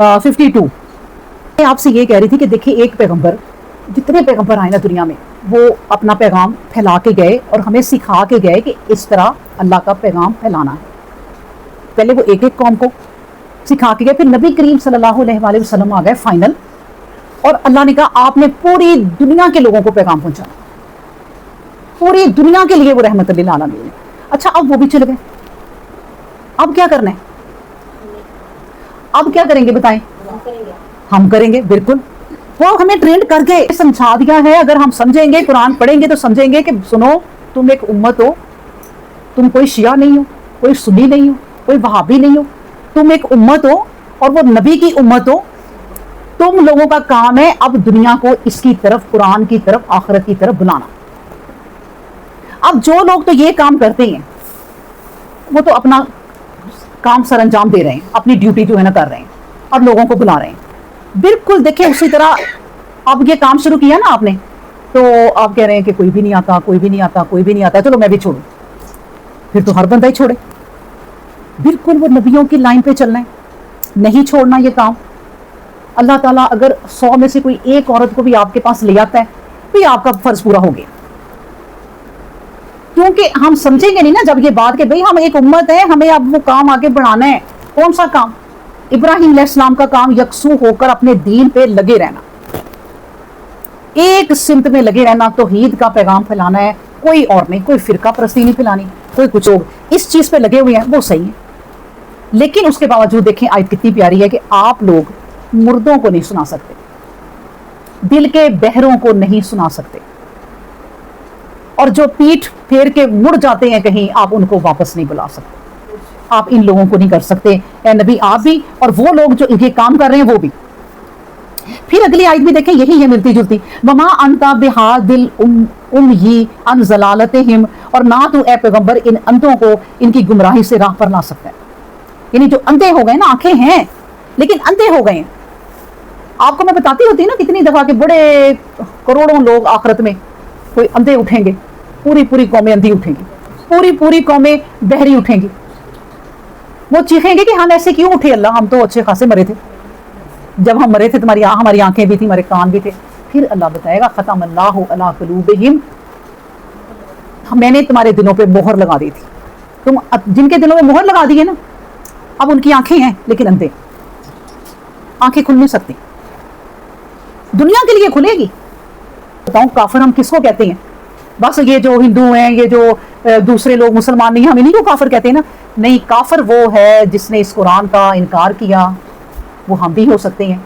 52 میں آپ سے یہ کہہ رہی تھی کہ دیکھیے ایک پیغمبر، جتنے پیغمبر آئے نا دنیا میں، وہ اپنا پیغام پھیلا کے گئے اور ہمیں سکھا کے گئے کہ اس طرح اللہ کا پیغام پھیلانا ہے۔ پہلے وہ ایک ایک قوم کو سکھا کے گئے، پھر نبی کریم صلی اللہ علیہ وآلہ وسلم آ گئے فائنل، اور اللہ نے کہا آپ نے پوری دنیا کے لوگوں کو پیغام پہنچانا، پوری دنیا کے لیے وہ رحمت للعالمین ہے۔ اچھا اب وہ بھی چل گئے، اب کیا کرنا ہے؟ اب کیا کریں گے بتائیں؟ ہم کریں گے، بالکل وہ ہمیں ٹرینڈ کر کے سمجھا دیا ہے۔ اگر ہم سمجھیں گے، قرآن پڑھیں گے تو سمجھیں گے کہ سنو تم ایک امت ہو، تم کوئی شیعہ نہیں ہو، کوئی سنی نہیں ہو، کوئی وہابی نہیں ہو، تم ایک امت ہو اور وہ نبی کی امت ہو۔ تم لوگوں کا کام ہے اب دنیا کو اس کی طرف، قرآن کی طرف، آخرت کی طرف بلانا۔ اب جو لوگ تو یہ کام کرتے ہیں وہ تو اپنا کام سر انجام دے رہے ہیں، اپنی ڈیوٹی جو ہے نا کر رہے ہیں اور لوگوں کو بلا رہے ہیں۔ بالکل دیکھیں اسی طرح اب یہ کام شروع کیا نا آپ نے، تو آپ کہہ رہے ہیں کہ کوئی بھی نہیں آتا، کوئی بھی نہیں آتا، کوئی بھی نہیں آتا، چلو میں بھی چھوڑوں۔ پھر تو ہر بندہ ہی چھوڑے۔ بالکل وہ نبیوں کی لائن پہ چلنا ہے، نہیں چھوڑنا یہ کام۔ اللہ تعالیٰ اگر 100 میں سے کوئی ایک عورت کو بھی آپ کے پاس لے آتا ہے تو یہ آپ کا فرض پورا ہو گیا، کیونکہ ہم سمجھیں گے نہیں نا جب یہ بات کہ بھئی ہم ایک امت ہے، ہمیں اب وہ کام آگے بڑھانا ہے۔ کون سا کام؟ ابراہیم علیہ السلام کا کام یکسو ہو کر اپنے دین پہ لگے رہنا، ایک سمت میں لگے رہنا، توحید کا پیغام پھیلانا ہے، کوئی اور نہیں، کوئی فرقہ پرستی نہیں پھیلانی، کوئی کچھ لوگ اس چیز پہ لگے ہوئے ہیں وہ صحیح ہے۔ لیکن اس کے باوجود دیکھیں آیت کتنی پیاری ہے کہ آپ لوگ مردوں کو نہیں سنا سکتے، دل کے بہروں کو نہیں سنا سکتے، اور جو پیٹھ پھیر کے مڑ جاتے ہیں کہیں آپ ان کو واپس نہیں بلا سکتے۔ آپ ان لوگوں کو نہیں کر سکتے، اے نبی آپ بھی، اور وہ لوگ جو یہ کام کر رہے ہیں وہ بھی۔ پھر اگلی آیت بھی دیکھیں یہی ہے ملتی جلتی، وما انت بہادی العمی عن ضلالتہم، اور نہ تو اے پیغمبر ان اندھوں کو ان کی گمراہی سے راہ پر لا سکتا ہے۔ یعنی جو اندھے ہو گئے نا، آنکھیں ہیں لیکن اندھے ہو گئے ہیں۔ آپ کو میں بتاتی ہوتی نا کتنی دفعہ کہ بڑے کروڑوں لوگ آخرت میں کوئی اندھے اٹھیں گے، پوری پوری قومیں اندھی اٹھیں گی، پوری پوری قومیں بہری اٹھیں گی، وہ چیخیں گے کہ ہم ایسے کیوں اٹھے اللہ، ہم تو اچھے خاصے مرے تھے، جب ہم مرے تھے ہماری آنکھیں بھی تھیں، ہمارے کان بھی تھے۔ پھر اللہ بتائے گا ختم اللہ علی قلوبہم، میں نے تمہارے دلوں پہ مہر لگا دی تھی، تم جن کے دلوں میں مہر لگا دی ہے نا، اب ان کی آنکھیں ہیں لیکن اندھے، آنکھیں کھل نہیں سکتی، دنیا کے لیے کھلے گی۔ بتاؤں کافر ہم کس کو کہتے ہیں؟ بس یہ جو ہندو ہیں، یہ جو دوسرے لوگ مسلمان نہیں ہیں، ہمیں نہیں کو کافر کہتے ہیں نا؟ نہیں، کافر وہ ہے جس نے اس قرآن کا انکار کیا، وہ ہم بھی ہو سکتے ہیں،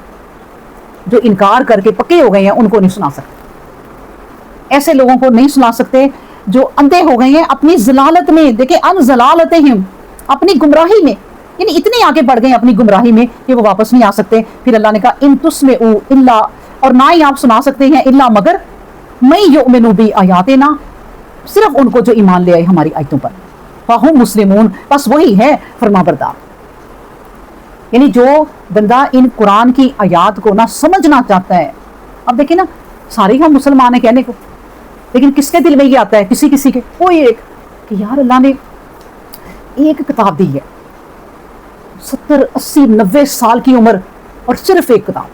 جو انکار کر کے پکے ہو گئے ہیں ان کو نہیں سنا سکتے، ایسے لوگوں کو نہیں سنا سکتے جو اندھے ہو گئے ہیں اپنی ضلالت میں۔ دیکھیں ان ضلالتہم، اپنی گمراہی میں، یعنی اتنے آگے بڑھ گئے اپنی گمراہی میں کہ وہ واپس نہیں آ سکتے۔ پھر اللہ نے کہا ان تسمعوا الا، اور نہ ہی آپ سنا سکتے ہیں الا مگر من یؤمن بآیاتنا، صرف ان کو جو ایمان لے آئے ہماری آیتوں پر، فہم مسلمون، بس وہی ہے فرما بردار۔ یعنی جو بندہ ان قرآن کی آیات کو نہ سمجھنا چاہتا ہے، اب دیکھیں نا سارے ہم مسلمان ہیں کہنے کو، لیکن کس کے دل میں یہ آتا ہے؟ کسی کسی کے، کوئی ایک کہ یار اللہ نے ایک کتاب دی ہے، 70 80 90 سال کی عمر اور صرف ایک کتاب،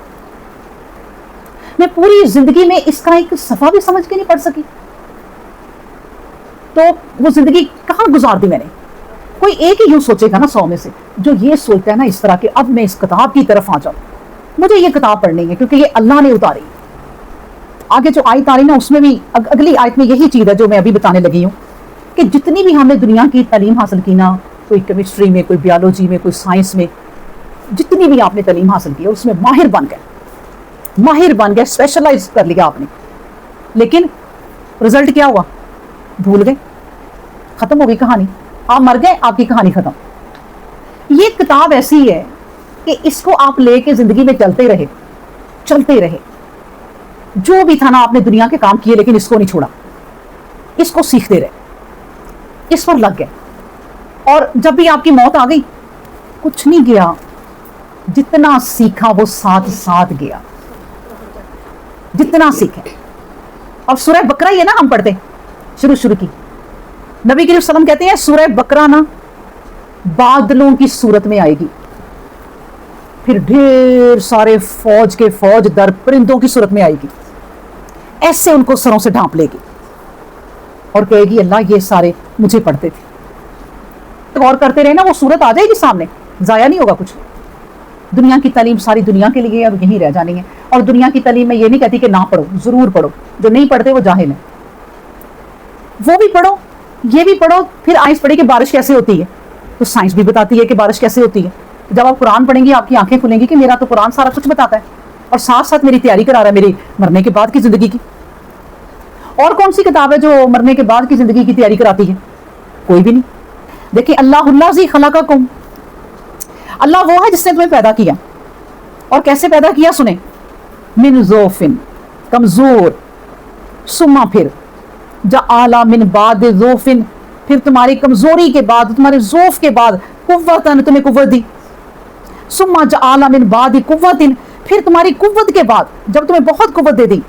میں پوری زندگی میں اس کا ایک صفحہ بھی سمجھ کے نہیں پڑھ سکی، تو وہ زندگی کہاں گزار دی میں نے؟ کوئی ایک ہی یوں سوچے گا نا 100 میں سے، جو یہ سوچتا ہے نا اس طرح کہ اب میں اس کتاب کی طرف آ جاؤں، مجھے یہ کتاب پڑھنی ہے کیونکہ یہ اللہ نے اتاری۔ آگے جو آیت آ رہی نا اس میں بھی، اگلی آیت میں یہی چیز ہے جو میں ابھی بتانے لگی ہوں، کہ جتنی بھی ہم نے دنیا کی تعلیم حاصل کی نا، کوئی کیمسٹری میں، کوئی بیولوجی میں، کوئی سائنس میں، جتنی بھی آپ نے تعلیم حاصل کی ہے اس میں ماہر بن گئے، ماہر بن گئے، اسپیشلائز کر لیا آپ نے، لیکن رزلٹ کیا ہوا؟ بھول گئے، ختم ہو گئی کہانی، آپ مر گئے، آپ کی کہانی ختم۔ یہ کتاب ایسی ہے کہ اس کو آپ لے کے زندگی میں چلتے رہے، جو بھی تھا نا آپ نے دنیا کے کام کیے لیکن اس کو نہیں چھوڑا، اس کو سیکھتے رہے، اس پر لگ گئے، اور جب بھی آپ کی موت آ گئی کچھ نہیں گیا، جتنا سیکھا وہ ساتھ ساتھ گیا، جتنا سیکھے۔ اور سورہ بقرہ یہ نا ہم پڑھتے شروع کی، نبی کریم صلی اللہ علیہ وسلم کہتے ہیں سورہ بقرہ نا بادلوں کی صورت میں آئے گی، پھر ڈھیر سارے فوج کے فوج در پرندوں کی صورت میں آئے گی، ایسے ان کو سروں سے ڈھانپ لے گی اور کہے گی اللہ یہ سارے مجھے پڑھتے تھے. تو غور کرتے رہے نا، وہ صورت آ جائے گی سامنے، ضائع نہیں ہوگا کچھ. دنیا کی تعلیم ساری دنیا کے لیے اب یہیں رہ جانی ہے. اور دنیا کی تعلیم میں یہ نہیں کہتی کہ نہ پڑھو، ضرور پڑھو. جو نہیں پڑھتے وہ جاہل ہیں، وہ بھی پڑھو، یہ بھی پڑھو. پھر آئس پڑھے کہ بارش کیسے ہوتی ہے، تو سائنس بھی بتاتی ہے کہ بارش کیسے ہوتی ہے. جب آپ قرآن پڑھیں گی آپ کی آنکھیں کھلیں گی کہ میرا تو قرآن سارا کچھ بتاتا ہے اور ساتھ ساتھ میری تیاری کرا رہا ہے میری مرنے کے بعد کی زندگی کی. اور کون سی کتاب ہے جو مرنے کے بعد کی زندگی کی تیاری کراتی ہے؟ کوئی بھی نہیں. دیکھیں اللہ الذی خلقکم، اللہ وہ ہے جس نے تمہیں پیدا کیا. اور کیسے پیدا کیا سنیں، من ضعفن، کمزور، ثم پھر جعل من بعد ضعفن، پھر تمہاری کمزوری کے بعد، تمہارے ضعف کے بعد قوتن، تمہیں قوت دی. ثم جعل من بعد قوتن، پھر تمہاری قوت کے بعد جب تمہیں بہت قوت دے دی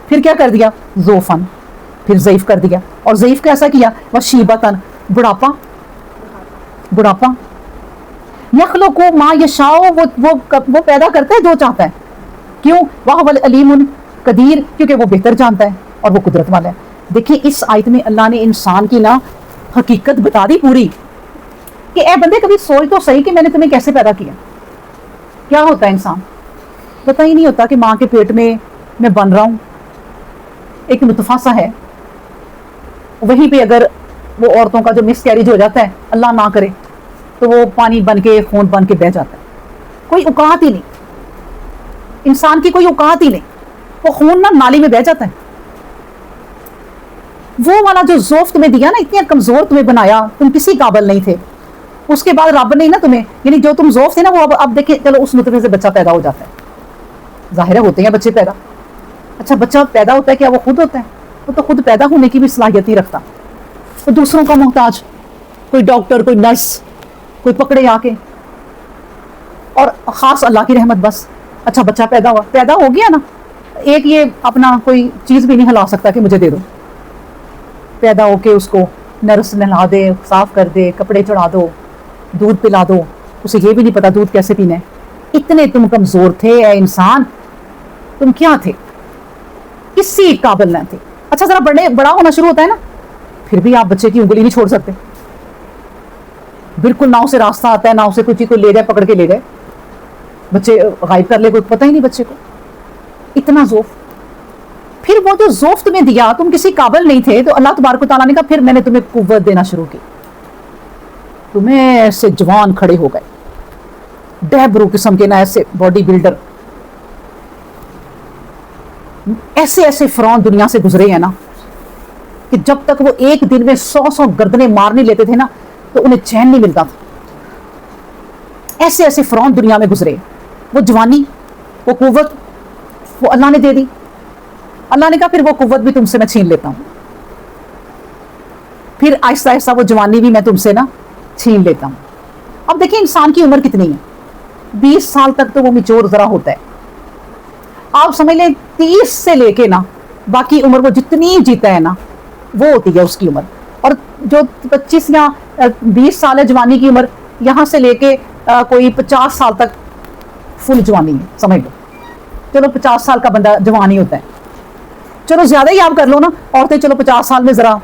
پھر کیا کر دیا، ضعفن، پھر ضعیف کر دیا. اور ضعیف کیسا کیا، وشیبتن، بڑھاپا. بڑھاپا. یخلق ما یشاء، وہ پیدا کرتا ہے جو چاہتا ہے. کیوں، وہو العلیم قدیر، کیونکہ وہ بہتر جانتا ہے اور وہ قدرت والا ہے. دیکھیں اس آیت میں اللہ نے انسان کی نا حقیقت بتا دی پوری، کہ اے بندے کبھی سوچ تو صحیح کہ میں نے تمہیں کیسے پیدا کیا. کیا ہوتا ہے انسان، پتہ ہی نہیں ہوتا کہ ماں کے پیٹ میں بن رہا ہوں، ایک نطفہ سا ہے. وہیں پہ اگر وہ عورتوں کا جو مس کیریج ہو جاتا ہے، اللہ نہ کرے، تو وہ پانی بن کے خون بن کے بہ جاتا ہے. کوئی اوقات ہی نہیں، انسان کی کوئی اوقات ہی نہیں، وہ خون نہ نالی میں بہ جاتا ہے. وہ والا جو ضعف تمہیں دیا نا، اتنے کمزور تمہیں بنایا، تم کسی قابل نہیں تھے. اس کے بعد رب نے نا تمہیں، یعنی جو تم ضعف تھے نا، وہ اب دیکھیں چلو اس نطفے سے بچہ پیدا ہو جاتا ہے. ظاہر ہوتے ہیں بچے پیدا. اچھا بچہ پیدا ہوتا ہے کیا وہ خود ہوتا ہے؟ وہ تو خود پیدا ہونے کی بھی صلاحیت نہیں رکھتا، وہ دوسروں کا محتاج. کوئی ڈاکٹر، کوئی نرس، کوئی پکڑے آ کے، اور خاص اللہ کی رحمت بس. اچھا بچہ پیدا ہو گیا نا، ایک یہ اپنا کوئی چیز بھی نہیں ہلا سکتا کہ مجھے دے دو. پیدا ہو کے اس کو نرس نہلا دے، صاف کر دے، کپڑے چڑھا دو، دودھ پلا دو، اسے یہ بھی نہیں پتا دودھ کیسے پینا ہے. اتنے تم کمزور تھے اے انسان، تم کیا تھے، کسی قابل نہ تھے. اچھا ذرا بڑا ہونا شروع ہوتا ہے نا، پھر بھی آپ بچے کی انگلی نہیں چھوڑ سکتے. بالکل نہ اسے راستہ آتا ہے، نہ اسے کوئی چیز کو لے جائے، پکڑ کے لے جائے، بچے غائب کر لے، کوئی پتہ ہی نہیں بچے کو. اتنا ضعف. پھر وہ جو ضعف تمہیں دیا، تم کسی قابل نہیں تھے، تو اللہ تبارک و تعالیٰ نے کہا پھر میں نے تمہیں قوت دینا شروع کی. تمہیں ایسے جوان کھڑے ہو گئے، ڈیبرو قسم کے نا، ایسے باڈی بلڈر، ایسے فرعون دنیا سے گزرے ہیں نا، کہ جب تک وہ ایک دن میں 100 گردنیں مار نہیں لیتے تھے نا تو انہیں چین نہیں ملتا تھا. ایسے فرعون دنیا میں گزرے. وہ جوانی، وہ قوت، وہ اللہ نے دے دی. اللہ نے کہا پھر وہ قوت بھی تم سے میں چھین لیتا ہوں، پھر آہستہ آہستہ وہ جوانی بھی میں تم سے نا چھین لیتا ہوں. اب دیکھیں انسان کی عمر کتنی ہے، 20 سال تک تو وہ میچور ذرا ہوتا ہے. آپ سمجھ لیں 30 سے لے کے نا باقی عمر وہ جتنی جیتا ہے نا وہ ہوتی ہے اس کی عمر. اور جو 25 یا 20 سال ہے جوانی کی عمر، یہاں سے لے کے کوئی 50 سال تک فل جوانی ہے، سمجھ لو. چلو 50 سال کا بندہ جوان ہی ہوتا ہے، چلو زیادہ ہی آپ کر لو نا. عورتیں چلو 50 سال میں ذرا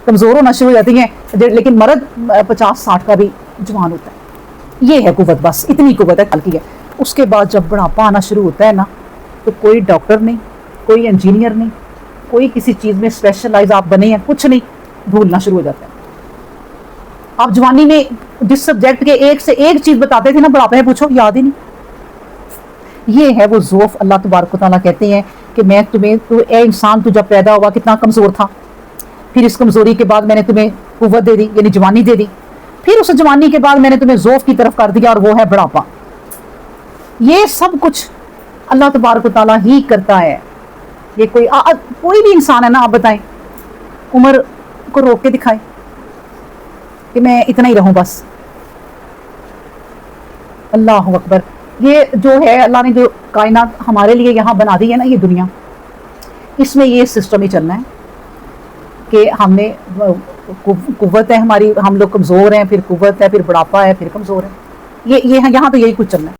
کمزور ہونا شروع ہو جاتی ہیں، لیکن مرد 50-60 کا بھی جوان ہوتا ہے. یہ ہے قوت، بس اتنی قوت ہے کل کی ہے. اس کے بعد جب بڑھاپا آنا شروع ہوتا ہے نا، تو کوئی ڈاکٹر نہیں، کوئی انجینئر نہیں، کوئی کسی چیز میں اسپیشلائز آپ بنے ہیں، کچھ نہیں، بھولنا شروع ہو جاتا ہے. آپ جوانی میں جس سبجیکٹ کے ایک سے ایک چیز بتاتے تھے نا، بڑھاپے میں پوچھو یاد ہی نہیں. یہ ہے وہ ضعف. اللہ تبارک و تعالیٰ کہتے ہیں کہ میں تمہیں، اے انسان تو جب پیدا ہوا کتنا کمزور تھا، پھر اس کمزوری کے بعد میں نے تمہیں قوت دے دی، یعنی جوانی دے دی. پھر اس جوانی کے بعد میں نے تمہیں ضعف کی طرف کر دیا، اور وہ ہے بڑھاپا. یہ سب کچھ اللہ تبارک و تعالیٰ ہی کرتا ہے. یہ کوئی بھی انسان ہے نا، آپ بتائیں، عمر کو روک کے دکھائے کہ میں اتنا ہی رہوں بس. اللہ اکبر. یہ جو ہے اللہ نے جو کائنات ہمارے لیے یہاں بنا دی ہے نا، یہ دنیا، اس میں یہ سسٹم ہی چلنا ہے کہ ہم نے قوت ہے ہماری، ہم لوگ کمزور ہیں، پھر قوت ہے، پھر بڑھاپا ہے، پھر کمزور ہے. یہ یہاں تو یہی کچھ چلنا ہے.